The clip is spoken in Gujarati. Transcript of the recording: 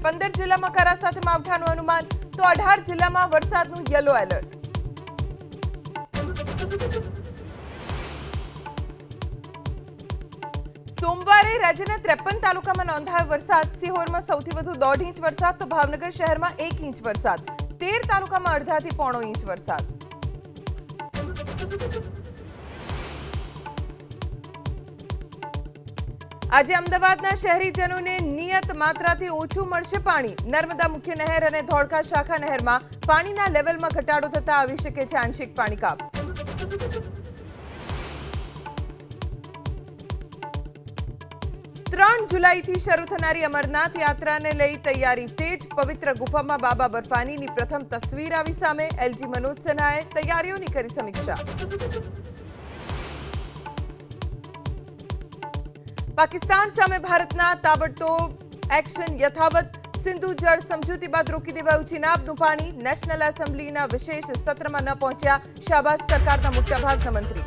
15 જિલ્લામાં કરા સાથે માવઠાનું અનુમાન તો 18 જિલ્લામાં વરસાદનું યલો એલર્ટ। સોમવારે રાજ્યના 53 તાલુકામાં નોંધાયો વરસાદ। સિહોરમાં સૌથી વધુ 1.5 ઇંચ વરસાદ તો ભાવનગર શહેરમાં 1 ઇંચ વરસાદ। 13 તાલુકામાં અડધાથી પોણો ઇંચ વરસાદ। આજે અમદાવાદના શહેરીજનોને નિયત માત્રાથી ઓછું મળશે પાણી। નર્મદા મુખ્ય નહેર અને ધોળકા શાખા નહેરમાં પાણીના લેવલમાં ઘટાડો થતા આવી શકે છે આંશિક પાણી કાપ। 3 જુલાઈથી શરૂ થનારી અમરનાથ યાત્રાને લઈ તૈયારી તેજ। પવિત્ર ગુફામાં બાબા બર્ફાનીની પ્રથમ તસવીર આવી સામે। એલજી મનોજ સિન્હાએ તૈયારીઓની કરી સમીક્ષા। પાકિસ્તાન સામે ભારતના તાબડતોબ એક્શન યથાવત। સિંધુ જળ સમજૂતી બાદ રોકી દેવાયું ચિનાબનું પાણી। નેશનલ એસેમ્બલીના વિશેષ સત્રમાં ન પહોંચ્યા શાહબાઝ સરકારના મોટાભાગના મંત્રી।